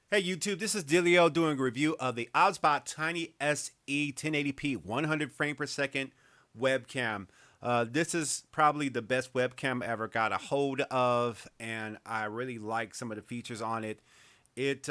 Hey YouTube, this is Dilio doing a review of the OBSBOT Tiny SE 1080p 100 frame per second webcam. This is probably the best webcam I ever got a hold of, and I really like some of the features on it. It's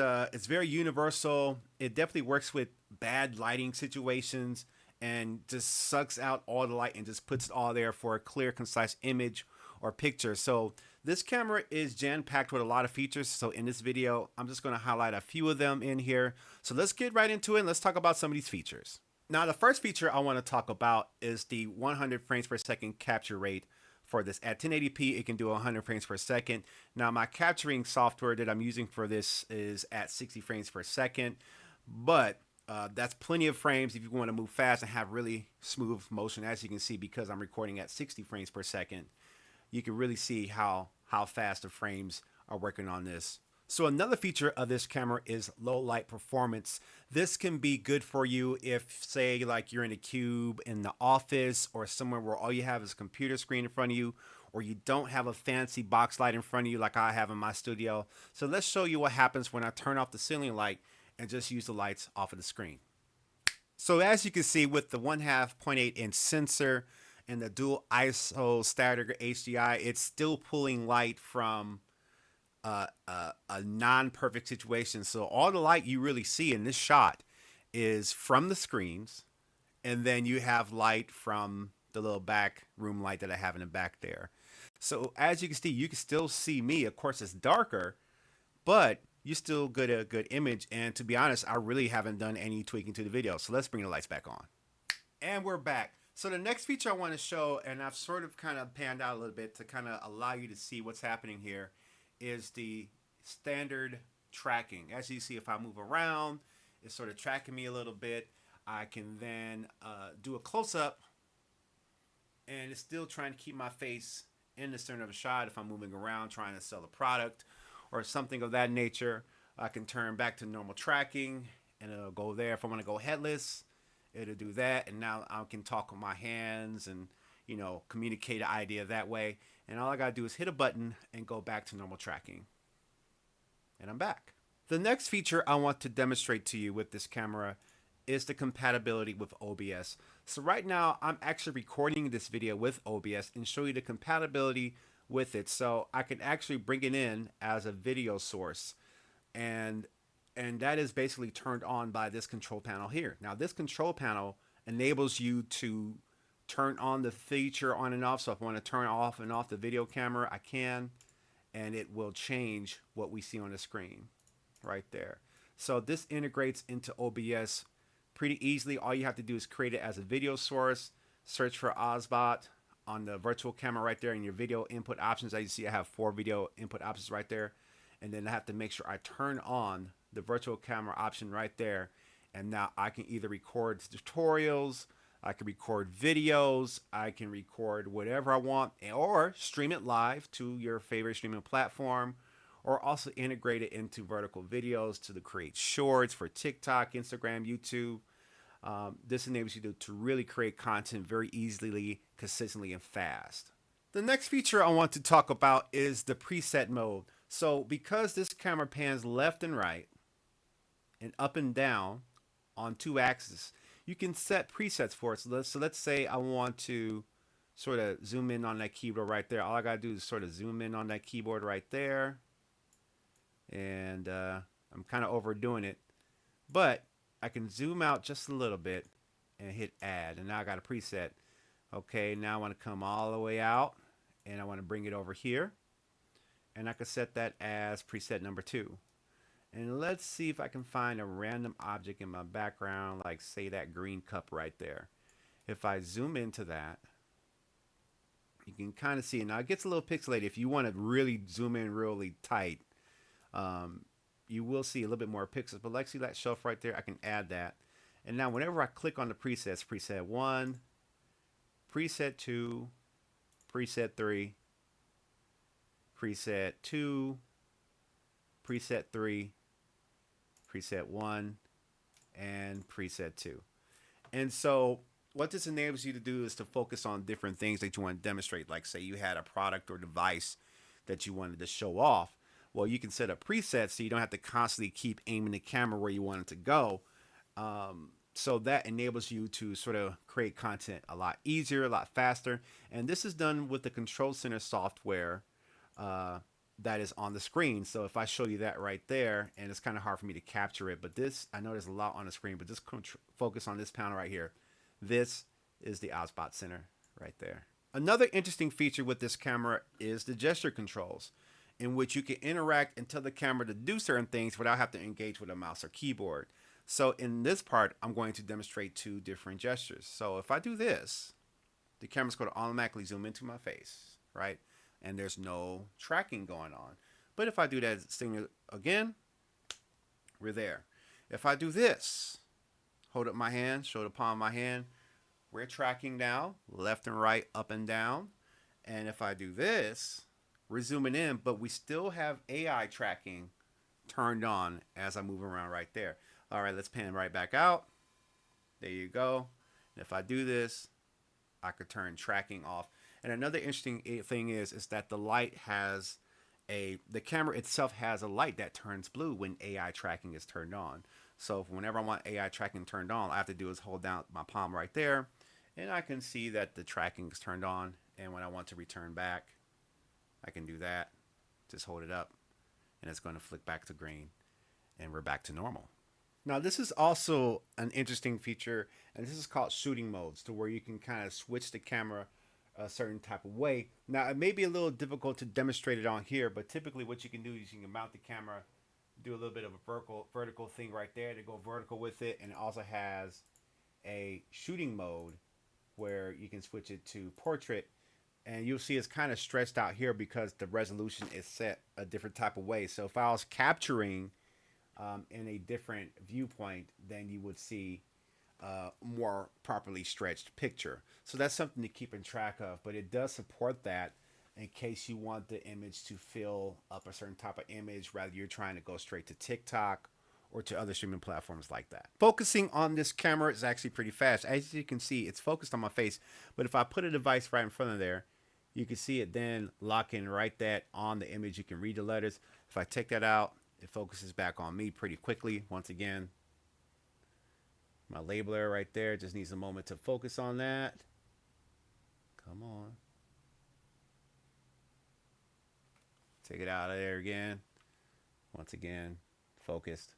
very universal. It definitely works with bad lighting situations and just sucks out all the light and just puts it all there for a clear, concise image or picture. So this camera is jam-packed with a lot of features. So in this video, I'm just going to highlight a few of them in here. So let's get right into it and let's talk about some of these features. Now, the first feature I want to talk about is the 100 frames per second capture rate for this. At 1080p, it can do 100 frames per second. Now, my capturing software that I'm using for this is at 60 frames per second, but that's plenty of frames if you want to move fast and have really smooth motion. As you can see, because I'm recording at 60 frames per second, you can really see how fast the frames are working on this. So another feature of this camera is low light performance. This can be good for you if, say, like you're in a cube in the office or somewhere where all you have is a computer screen in front of you, or you don't have a fancy box light in front of you like I have in my studio. So let's show you what happens when I turn off the ceiling light and just use the lights off of the screen. So as you can see, with the 1/2 0.8-inch sensor and the dual ISO static HDI, it's still pulling light from a non-perfect situation. So all the light you really see in this shot is from the screens, and then you have light from the little back room light that I have in the back there. So as you can still see me. Of course, it's darker, but you still get a good image. And to be honest, I really haven't done any tweaking to the video. So let's bring the lights back on. And we're back. So the next feature I want to show, and I've sort of kind of panned out a little bit to kind of allow you to see what's happening here, is the standard tracking. As you see, if I move around, it's sort of tracking me a little bit. I can then do a close-up, and it's still trying to keep my face in the center of a shot. If I'm moving around trying to sell a product or something of that nature, I can turn back to normal tracking, and it'll go there. If I want to go headless, it'll do that, and now I can talk with my hands and, you know, communicate an idea that way. And all I gotta do is hit a button and go back to normal tracking. And I'm back. The next feature I want to demonstrate to you with this camera is the compatibility with OBS. So right now I'm actually recording this video with OBS and show you the compatibility with it. So I can actually bring it in as a video source. And that is basically turned on by this control panel here. Now this control panel enables you to turn on the feature on and off. So if I want to turn off and off the video camera, I can, and it will change what we see on the screen right there. So this integrates into OBS pretty easily. All you have to do is create it as a video source, search for OBSBOT on the virtual camera right there in your video input options. As you see, I have 4 video input options right there. And then I have to make sure I turn on the virtual camera option right there. And now I can either record tutorials, I can record videos, I can record whatever I want, or stream it live to your favorite streaming platform, or also integrate it into vertical videos to create shorts for TikTok, Instagram, YouTube. This enables you to really create content very easily, consistently, and fast. The next feature I want to talk about is the preset mode. So because this camera pans left and right and up and down on 2 axes, you can set presets for it. So let's say I want to sort of zoom in on that keyboard right there. All I gotta do is sort of zoom in on that keyboard right there. And I'm kind of overdoing it, but I can zoom out just a little bit and hit add. And now I got a preset. Okay, now I want to come all the way out and I want to bring it over here. And I can set that as preset number 2. And let's see if I can find a random object in my background, like say that green cup right there. If I zoom into that, you can kind of see it. Now it gets a little pixelated. If you want to really zoom in really tight, you will see a little bit more pixels. But like see that shelf right there, I can add that. And now whenever I click on the presets, preset 1, preset 2, preset 3, preset 2, preset 3, preset 1, and preset 2. And so what this enables you to do is to focus on different things that you want to demonstrate. Like say you had a product or device that you wanted to show off. Well, you can set up presets so you don't have to constantly keep aiming the camera where you want it to go. So that enables you to sort of create content a lot easier, a lot faster. And this is done with the Control Center software that is on the screen. So if I show you that right there, and it's kind of hard for me to capture it, but this, I know there's a lot on the screen, but just focus on this panel right here. This is the OBSBOT Center right there. Another interesting feature with this camera is the gesture controls, in which you can interact and tell the camera to do certain things without having to engage with a mouse or keyboard. So in this part, I'm going to demonstrate two different gestures. So if I do this, the camera's going to automatically zoom into my face, right? And there's no tracking going on. But if I do that signal again, we're there. If I do this, hold up my hand, show the palm of my hand, we're tracking now, left and right, up and down. And if I do this, we're zooming in, but we still have AI tracking turned on as I move around right there. All right, let's pan right back out. There you go. And if I do this, I could turn tracking off. And another interesting thing is that the light has the camera itself has a light that turns blue when AI tracking is turned on. So whenever I want AI tracking turned on, all I have to do is hold down my palm right there, and I can see that the tracking is turned on. And when I want to return back, I can do that. Just hold it up, and it's going to flick back to green, and we're back to normal. Now, this is also an interesting feature, and this is called shooting modes, to where you can kind of switch the camera a certain type of way. Now, it may be a little difficult to demonstrate it on here, but typically what you can do is you can mount the camera, do a little bit of a vertical thing right there to go vertical with it, and it also has a shooting mode where you can switch it to portrait, and you'll see it's kind of stretched out here because the resolution is set a different type of way. So if I was capturing in a different viewpoint, then you would see more properly stretched picture. So that's something to keep in track of, but it does support that in case you want the image to fill up a certain type of image, rather you're trying to go straight to TikTok or to other streaming platforms like that. Focusing on this camera is actually pretty fast. As you can see, it's focused on my face, but if I put a device right in front of there, you can see it then lock in right that on the image. You can read the letters. If I take that out, it focuses back on me pretty quickly. Once again, my labeler right there just needs a moment to focus on that. Come on. Take it out of there again. Once again, focused.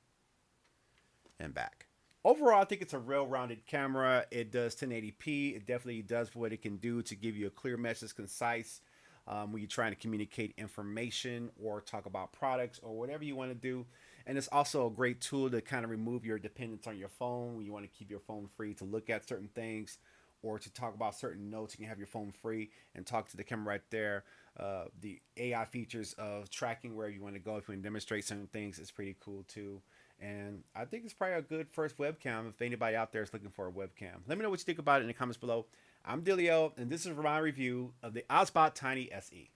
And back. Overall, I think it's a well-rounded camera. It does 1080p. It definitely does what it can do to give you a clear message, concise, when you're trying to communicate information or talk about products or whatever you want to do. And it's also a great tool to kind of remove your dependence on your phone when you want to keep your phone free to look at certain things or to talk about certain notes. You can have your phone free and talk to the camera right there. The AI features of tracking where you want to go if you want to demonstrate certain things is pretty cool too. And I think it's probably a good first webcam if anybody out there is looking for a webcam. Let me know what you think about it in the comments below. I'm Dilio, and this is my review of the OBSBOT Tiny SE.